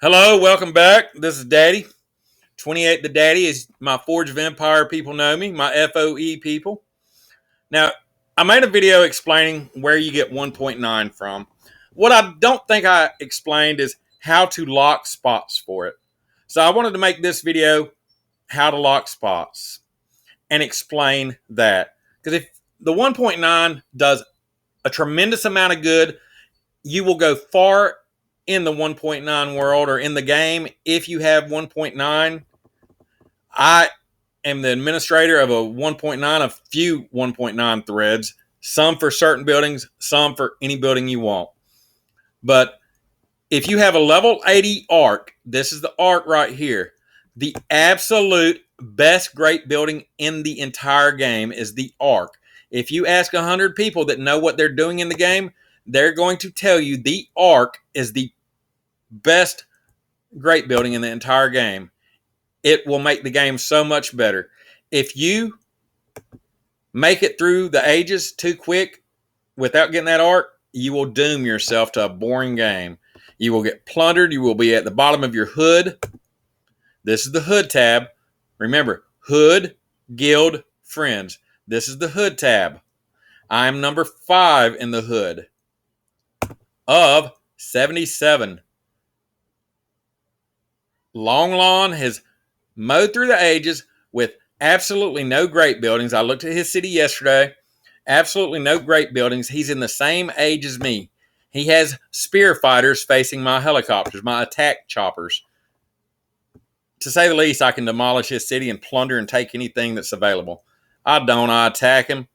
Hello, welcome back. This is Daddy. 28 the Daddy is my Forge of Empire people know me, my FOE people. Now, I made a video explaining where you get 1.9 from. What I don't think I explained is how to lock spots for it. So I wanted to make this video how to lock spots and explain that. Because if the 1.9 does a tremendous amount of good, you will go far in the 1.9 world or in the game if you have 1.9. I am the administrator of a 1.9, a few 1.9 threads, some for certain buildings, some for any building you want. But if you have a level 80 arc, this is the arc right here. The absolute best great building in the entire game is the arc. If you ask 100 people that know what they're doing in the game, they're going to tell you the arc is the best great building in the entire game. It will make the game so much better. If you make it through the ages too quick without getting that arc, you will doom yourself to a boring game. You will get plundered. You will be at the bottom of your hood. This is the hood tab. Remember, hood, guild, friends. This is the hood tab. I am number 5 in the hood of 77. Long Lawn has mowed through the ages with absolutely no great buildings. I looked at his city yesterday. Absolutely no great buildings. He's in the same age as me. He has spear fighters facing my helicopters, my attack choppers. To say the least, I can demolish his city and plunder and take anything that's available. I don't. I attack him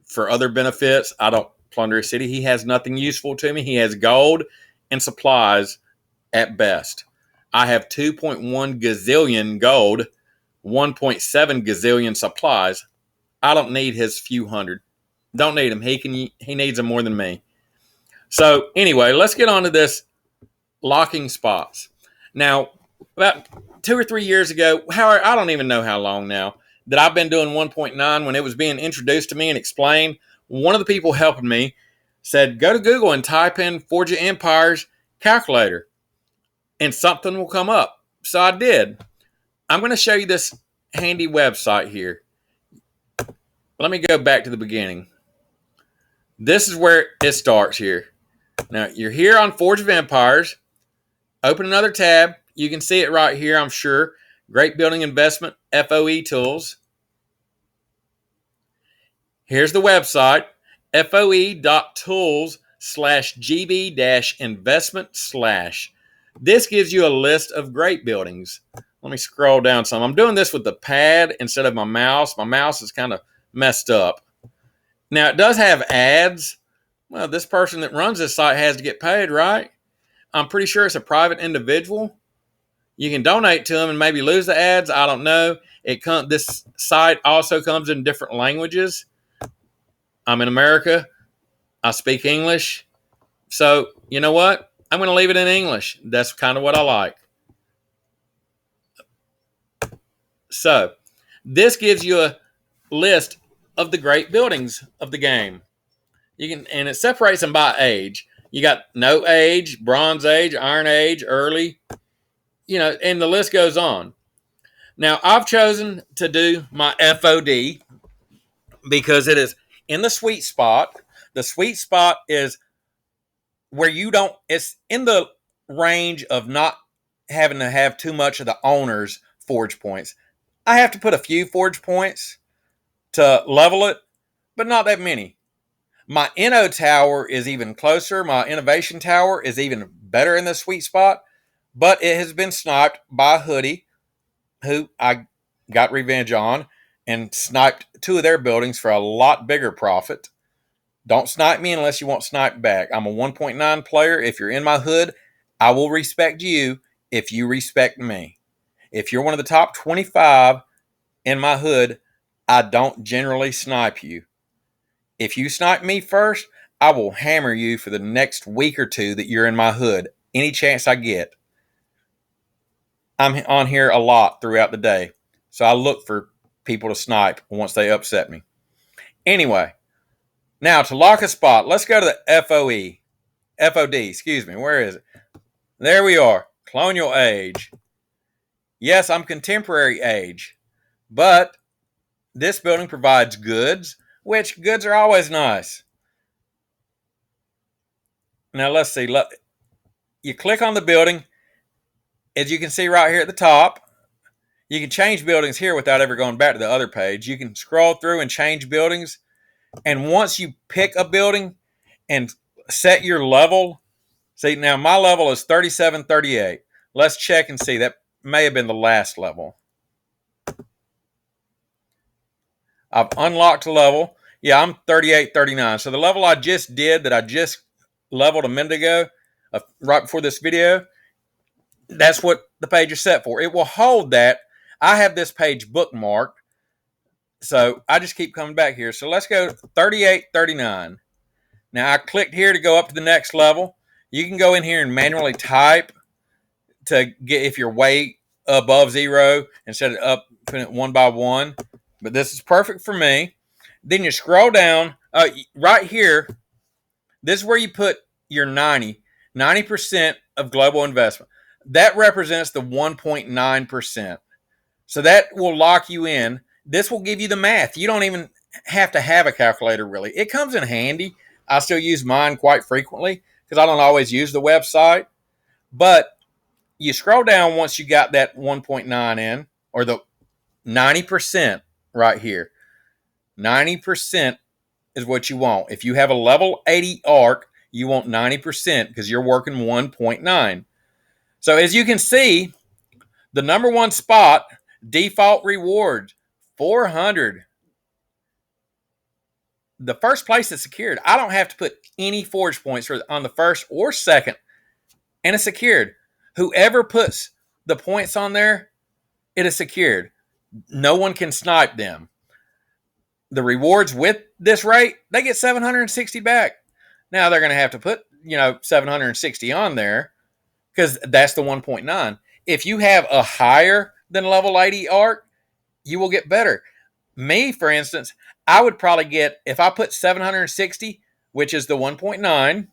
for other benefits. I don't plunder his city. He has nothing useful to me. He has gold and supplies at best. I have 2.1 gazillion gold, 1.7 gazillion supplies. I don't need his few hundred. Don't need him. He needs them more than me. So anyway, let's get on to this locking spots. Now, about 2 or 3 years ago, I don't even know how long now, that I've been doing 1.9 when it was being introduced to me and explained. One of the people helping me said, go to Google and type in Forge of Empires calculator and something will come up. So I did. I'm going to show you this handy website here. Let me go back to the beginning. This is where it starts here. Now, you're here on Forge of Empires. Open another tab. You can see it right here, I'm sure. Great Building Investment, FOE Tools. Here's the website, foe.tools/gb-investment/. This gives you a list of great buildings. Let me scroll down some. I'm doing this with the pad instead of my mouse. My mouse is kind of messed up. Now, it does have ads. Well, this person that runs this site has to get paid, right? I'm pretty sure it's a private individual. You can donate to them and maybe lose the ads. I don't know. This site also comes in different languages. I'm in America. I speak English. So, you know what? I'm going to leave it in English. That's kind of what I like. So, this gives you a list of the great buildings of the game. And it separates them by age. You got no age, bronze age, iron age, early, and the list goes on. Now, I've chosen to do my FOD because it is in the sweet spot. The sweet spot is where it's in the range of not having to have too much of the owner's forge points. I have to put a few forge points to level it, but not that many. My Inno tower is even closer. My innovation tower is even better in the sweet spot, but it has been sniped by a hoodie who I got revenge on and sniped 2 of their buildings for a lot bigger profit. Don't snipe me unless you want sniped back. I'm a 1.9 player. If you're in my hood, I will respect you if you respect me. If you're one of the top 25 in my hood, I don't generally snipe you. If you snipe me first, I will hammer you for the next week or 2 that you're in my hood. Any chance I get. I'm on here a lot throughout the day. So I look for people to snipe once they upset me. Anyway, now to lock a spot, let's go to the FOD, excuse me. Where is it? There we are. colonial age. Yes, I'm contemporary age, but this building provides goods, which goods are always nice. Now let's see. You click on the building. As you can see right here at the top, you can change buildings here without ever going back to the other page. You can scroll through and change buildings. And once you pick a building and set your level, see, now my level is 3738. Let's check and see. That may have been the last level. I've unlocked a level. Yeah, I'm 3839. So the level I just did, that I just leveled a minute ago, right before this video, that's what the page is set for. It will hold that. I have this page bookmarked, so I just keep coming back here. So let's go 3839. Now I clicked here to go up to the next level. You can go in here and manually type to get if you're way above zero and set it up, put it one by one. But this is perfect for me. Then you scroll down right here. This is where you put your 90% of global investment. That represents the 1.9%. So that will lock you in. This will give you the math. You don't even have to have a calculator, really. It comes in handy. I still use mine quite frequently because I don't always use the website. But you scroll down once you got that 1.9 in, or the 90% right here. 90% is what you want. If you have a level 80 ARC, you want 90% because you're working 1.9. So as you can see, the number one spot, default rewards, 400. The first place is secured. I don't have to put any forge points on the first or second, and it's secured. Whoever puts the points on there, it is secured. No one can snipe them. The rewards with this rate, they get 760 back. Now they're going to have to put, 760 on there because that's the 1.9. If you have a higher than level 80 arc, you will get better. Me, for instance, I would probably get, if I put 760, which is the 1.9,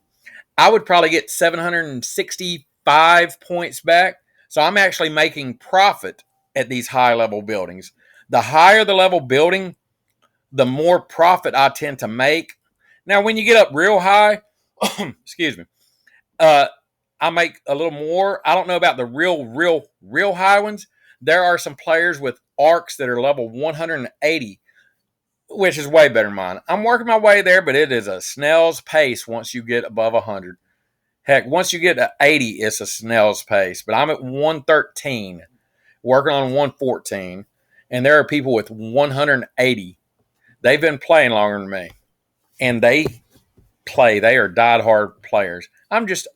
I would probably get 765 points back. So I'm actually making profit at these high level buildings. The higher the level building, the more profit I tend to make. Now, when you get up real high, excuse me, I make a little more. I don't know about the real high ones. There are some players with arcs that are level 180, which is way better than mine. I'm working my way there, but it is a snail's pace once you get above 100. Heck, once you get to 80, it's a snail's pace. But I'm at 113, working on 114. And there are people with 180. They've been playing longer than me. And they are diehard players. I'm just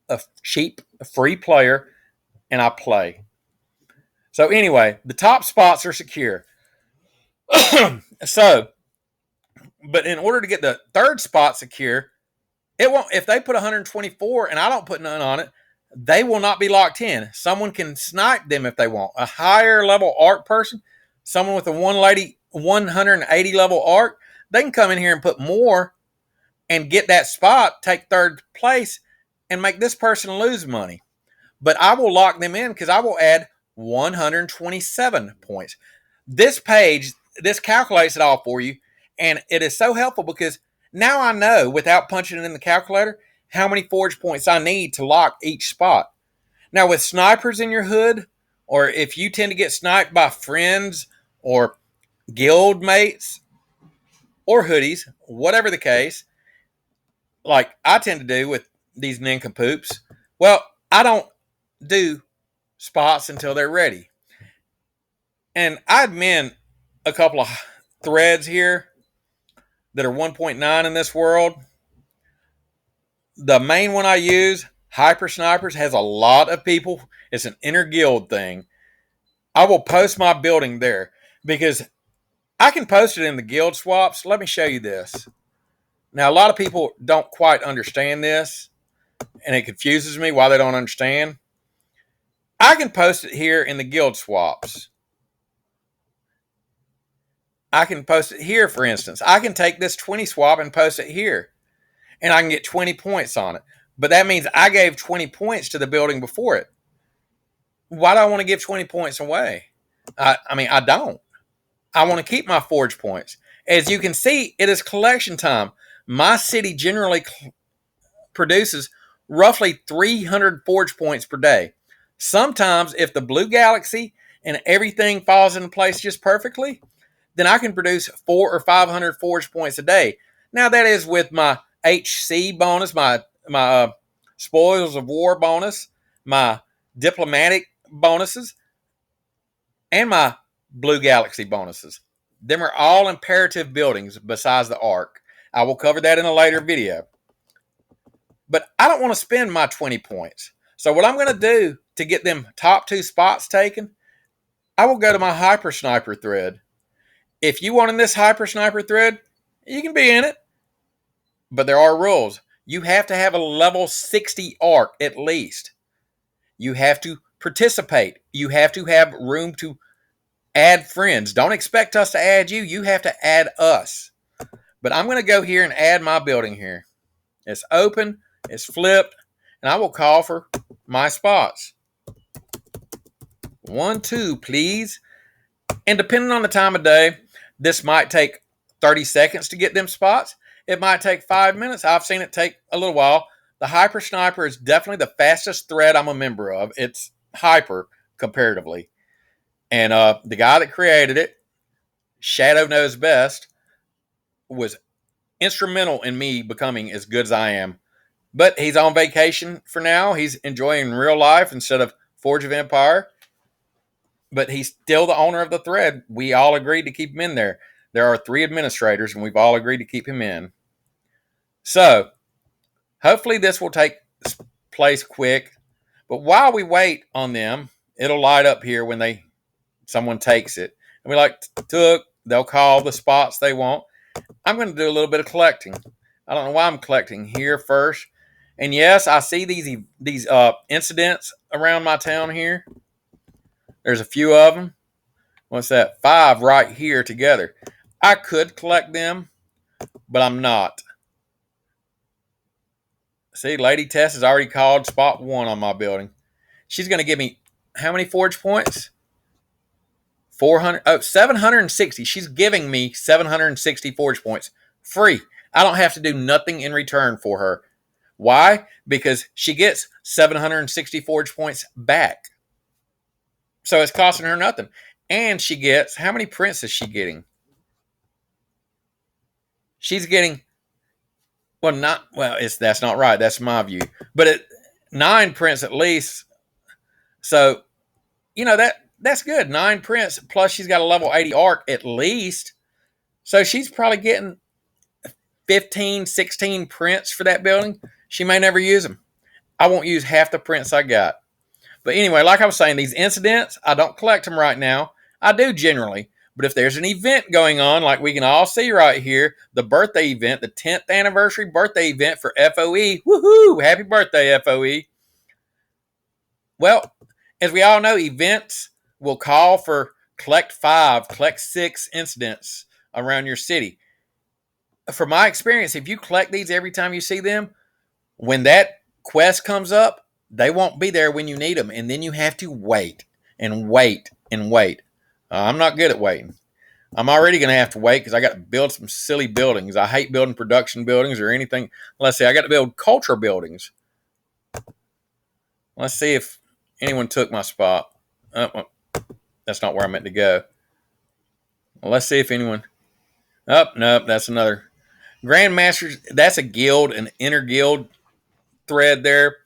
a cheap, free player, and I play. So anyway, the top spots are secure. So, but in order to get the third spot secure, it won't. If they put 124 and I don't put none on it, they will not be locked in. Someone can snipe them if they want. A higher level arc person, someone with a 180 level arc, they can come in here and put more and get that spot, take third place, and make this person lose money. But I will lock them in because I will add 127 points. This page, this calculates it all for you, and it is so helpful because now I know, without punching it in the calculator, how many forge points I need to lock each spot. Now, with snipers in your hood, or if you tend to get sniped by friends or guild mates or hoodies, whatever the case, like I tend to do with these nincompoops, well, I don't do spots until they're ready. And I admin a couple of threads here that are 1.9 in this world. The main one I use, Hyper Snipers, has a lot of people. It's an inner guild thing. I will post my building there because I can post it in the guild swaps. Let me show you this. Now, a lot of people don't quite understand this, and it confuses me why they don't understand. I can post it here in the guild swaps. I can post it here, for instance. I can take this 20 swap and post it here, and I can get 20 points on it. But that means I gave 20 points to the building before it. Why do I want to give 20 points away? I mean, I don't. I want to keep my forge points. As you can see, it is collection time. My city generally produces roughly 300 forge points per day. Sometimes, if the blue galaxy and everything falls into place just perfectly, then I can produce 400 or 500 forge points a day. Now, that is with my HC bonus, my spoils of war bonus, my diplomatic bonuses, and my blue galaxy bonuses. Them are all imperative buildings besides the arc. I will cover that in a later video. But I don't want to spend my 20 points. So what I'm going to do to get them top 2 spots taken, I will go to my Hyper Sniper thread. If you want in this Hyper Sniper thread, you can be in it. But there are rules. You have to have a level 60 arc at least. You have to participate. You have to have room to add friends. Don't expect us to add you. You have to add us. But I'm going to go here and add my building here. It's open. It's flipped. And I will call for my spots. 1, 2, please. And depending on the time of day, this might take 30 seconds to get them spots. It might take 5 minutes. I've seen it take a little while. The Hyper Sniper is definitely the fastest thread I'm a member of. It's hyper comparatively. And the guy that created it, Shadow Knows Best, was instrumental in me becoming as good as I am. But he's on vacation for now. He's enjoying real life instead of Forge of Empire. But he's still the owner of the thread. We all agreed to keep him in there. There are 3 administrators, and we've all agreed to keep him in. So, hopefully this will take place quick. But while we wait on them, it'll light up here when someone takes it. And we they'll call the spots they want. I'm going to do a little bit of collecting. I don't know why I'm collecting here first. And yes, I see these incidents around my town here. There's a few of them. What's that? 5 right here together. I could collect them, but I'm not. See, Lady Tess has already called spot 1 on my building. She's going to give me how many forge points? 760. She's giving me 760 forge points free. I don't have to do nothing in return for her. Why? Because she gets 760 forge points back. So it's costing her nothing. And she gets, how many prints is she getting? She's getting, that's not right. That's my view. But 9 prints at least. So, that's good. 9 prints, plus she's got a level 80 arc at least. So she's probably getting 15, 16 prints for that building. She may never use them. I won't use half the prints I got. But anyway, like I was saying, these incidents, I don't collect them right now. I do generally. But if there's an event going on, like we can all see right here, the birthday event, the 10th anniversary birthday event for FOE. Woohoo! Happy birthday, FOE. Well, as we all know, events will call for collect 5, collect 6 incidents around your city. From my experience, if you collect these every time you see them, when that quest comes up, they won't be there when you need them. And then you have to wait and wait and wait. I'm not good at waiting. I'm already going to have to wait because I got to build some silly buildings. I hate building production buildings or anything. Let's see, I got to build culture buildings. Let's see if anyone took my spot. That's not where I meant to go. Well, let's see if anyone... nope, that's another. Grandmasters, that's a guild, an inner guild thread there.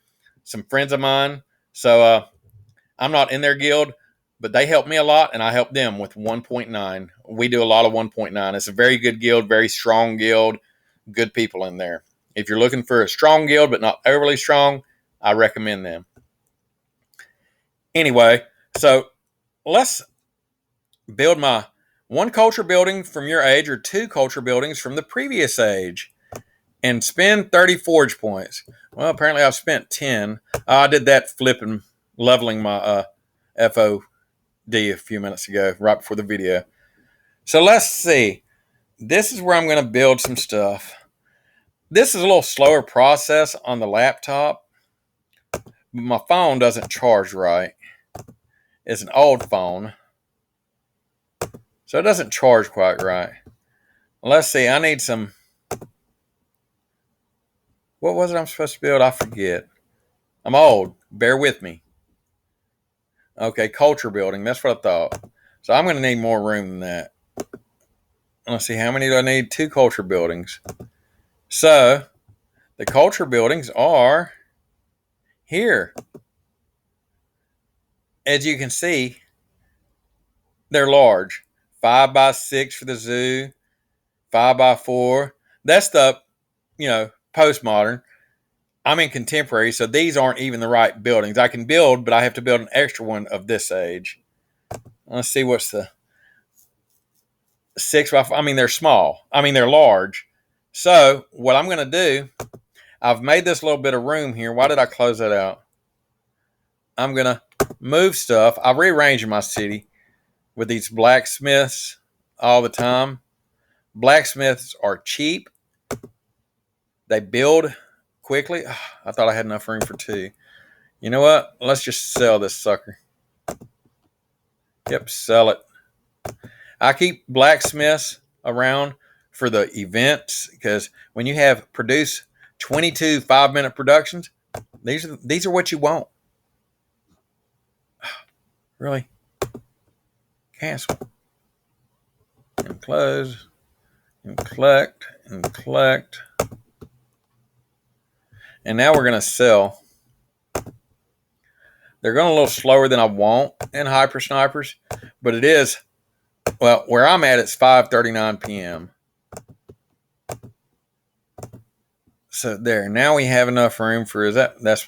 Some friends of mine. So I'm not in their guild, but they help me a lot, and I help them with 1.9. We do a lot of 1.9. It's a very good guild, very strong guild, good people in there. If you're looking for a strong guild, but not overly strong, I recommend them. Anyway, so let's build my 1 culture building from your age or 2 culture buildings from the previous age and spend 30 forge points. Well, apparently I've spent 10. I did that flipping, leveling my FOD a few minutes ago, right before the video. So let's see. This is where I'm going to build some stuff. This is a little slower process on the laptop. My phone doesn't charge right. It's an old phone, so it doesn't charge quite right. Let's see. I need some. What was it I'm supposed to build? I forget. I'm old. Bear with me. Okay, culture building. That's what I thought. So I'm going to need more room than that. Let's see. How many do I need? 2 culture buildings. So the culture buildings are here. As you can see, they're large. 5x6 for the zoo. 5x4. That's the, postmodern. I'm in contemporary, so these aren't even the right buildings. I can build, but I have to build an extra one of this age. Let's see what's the 6x4. I mean, they're small. I mean, they're large. So what I'm going to do, I've made this little bit of room here. Why did I close that out? I'm going to move stuff. I rearrange my city with these blacksmiths all the time. Blacksmiths are cheap. They build quickly. I thought I had enough room for 2. You know what? Let's just sell this sucker. Yep, sell it. I keep blacksmiths around for the events because when you have produce 22 5-minute productions, these are what you want. Really? Cancel. And close. And collect. And collect. And now we're going to sell. They're going a little slower than I want in Hyper Snipers, but it is, well, where I'm at, it's 5:39 p.m. So there, now we have enough room for, let's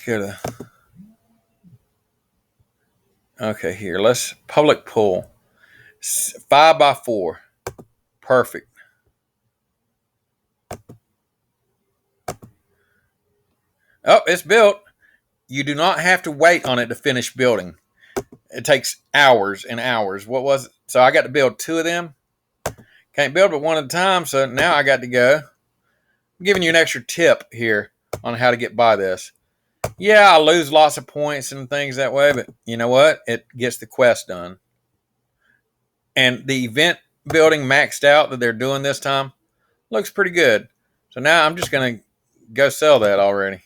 go to, okay, here, let's public pool. 5x4. Perfect. Oh, it's built. You do not have to wait on it to finish building. It takes hours and hours. What was it? So I got to build 2 of them. Can't build but one at a time, so now I got to go. I'm giving you an extra tip here on how to get by this. Yeah, I lose lots of points and things that way, but you know what? It gets the quest done. And the event building maxed out that they're doing this time looks pretty good. So now I'm just going to go sell that already.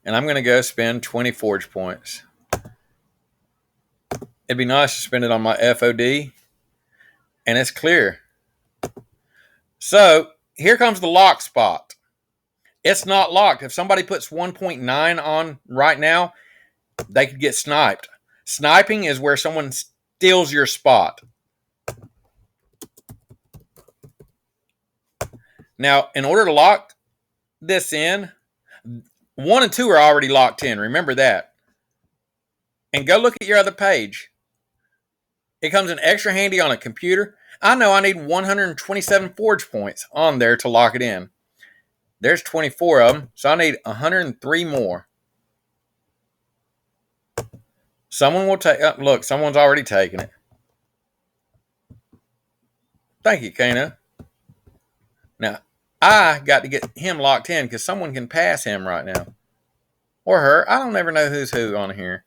And I'm going to go spend 20 forge points. It'd be nice to spend it on my FOD. And it's clear. So here comes the lock spot. It's not locked. If somebody puts 1.9 on right now, they could get sniped. Sniping is where someone steals your spot. Now, in order to lock this in, 1 and 2 are already locked in. Remember that. And go look at your other page. It comes in extra handy on a computer. I know I need 127 forge points on there to lock it in. There's 24 of them, so I need 103 more. Someone will take, look, someone's already taken it. Thank you, Kano. Now, I got to get him locked in because someone can pass him right now. Or her. I don't ever know who's who on here.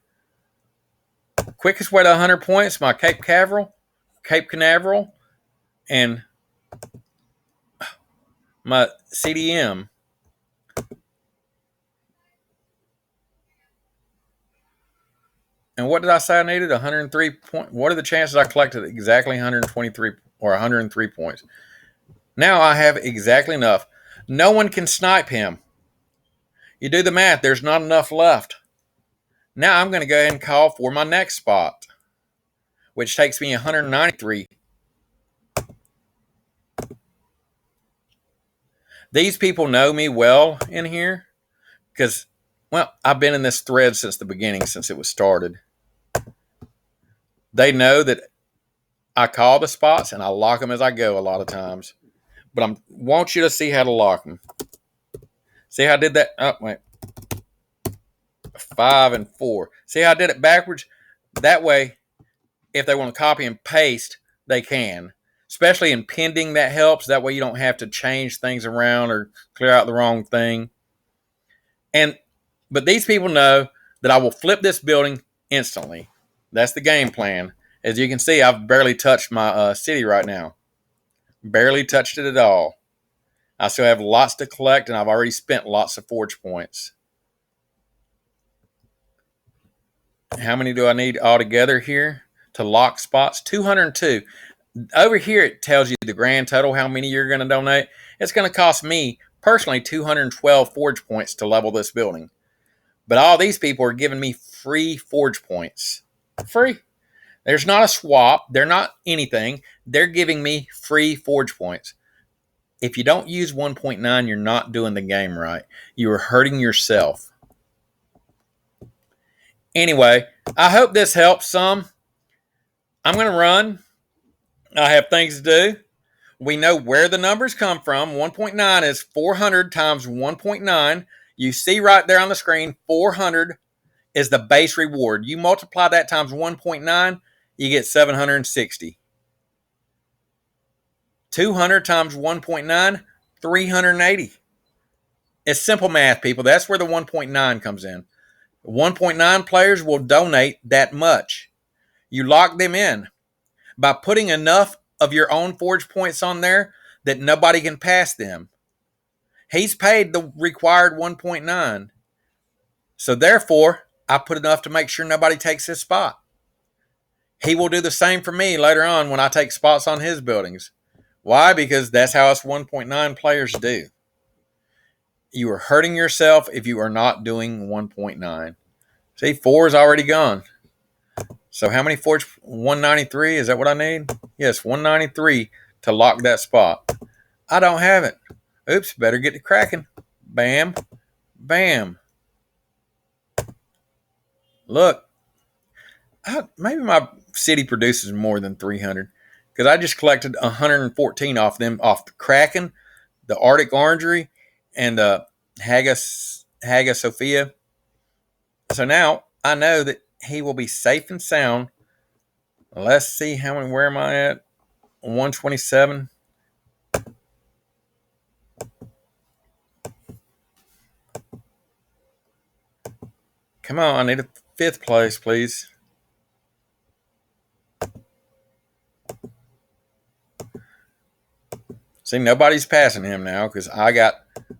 Quickest way to 100 points, my Cape Canaveral, and my CDM. And what did I say I needed? 103 points. What are the chances I collected exactly 123 or 103 points? Now I have exactly enough. No one can snipe him. You do the math. There's not enough left. Now I'm going to go ahead and call for my next spot, which takes me 193. These people know me well in here because, well, I've been in this thread since the beginning, since it was started. They know that I call the spots and I lock them as I go a lot of times. But I want you to see how to lock them. See how I did that? Oh, wait. 5 and 4. See how I did it backwards? That way, if they want to copy and paste, they can. especially in pending. That helps. That way you don't have to change things around or clear out the wrong thing. But these people know that I will flip this building instantly. That's the game plan. As you can see, I've barely touched my city right now. Barely touched it at all. I still have lots to collect, and I've already spent lots of forge points. How many do I need altogether here to lock spots? 202. Over here, it tells you the grand total, how many you're going to donate. It's going to cost me, personally, 212 forge points to level this building. But all these people are giving me free forge points. Free. There's not a swap. They're not anything. They're giving me free forge points. If you don't use 1.9, you're not doing the game right. You are hurting yourself. Anyway, I hope this helps some. I'm going to run. I have things to do. We know where the numbers come from. 1.9 is 400 times 1.9. You see right there on the screen, 400 is the base reward. You multiply that times 1.9, you get 760. 200 times 1.9, 380. It's simple math, people. That's where the 1.9 comes in. 1.9 players will donate that much. You lock them in by putting enough of your own forge points on there that nobody can pass them. He's paid the required 1.9. So therefore, I put enough to make sure nobody takes his spot. He will do the same for me later on when I take spots on his buildings. Why? Because that's how us 1.9 players do. You are hurting yourself if you are not doing 1.9. See, 4 is already gone. So how many forge? 193? Is that what I need? Yes, 193 to lock that spot. I don't have it. Oops, better get to cracking. Bam. Bam. Look. Maybe my city produces more than 300 because I just collected 114 off them, off the Kraken, the Arctic Orangery, and the Hagia Sophia. So now I know that he will be safe and sound. Let's see where am I at? 127. Come on, I need a 5th place, please. See, nobody's passing him now because I got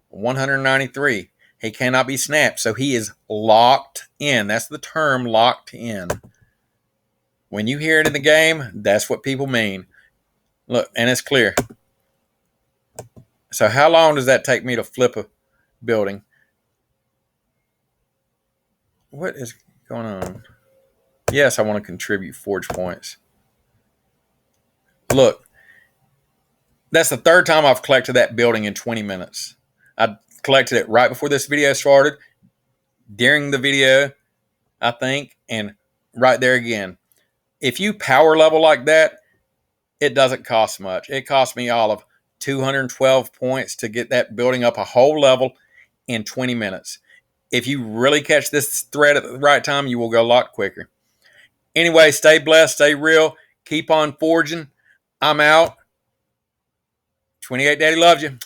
193. He cannot be snapped, so he is locked in. That's the term, locked in. When you hear it in the game, that's what people mean. Look, and it's clear. So how long does that take me to flip a building? What is going on? Yes, I want to contribute forge points. Look, that's the 3rd time I've collected that building in 20 minutes. I collected it right before this video started, during the video, I think, and right there again. If you power level like that, it doesn't cost much. It cost me all of 212 points to get that building up a whole level in 20 minutes. If you really catch this thread at the right time, you will go a lot quicker. Anyway, stay blessed, stay real, keep on forging. I'm out. 28 Daddy loves you.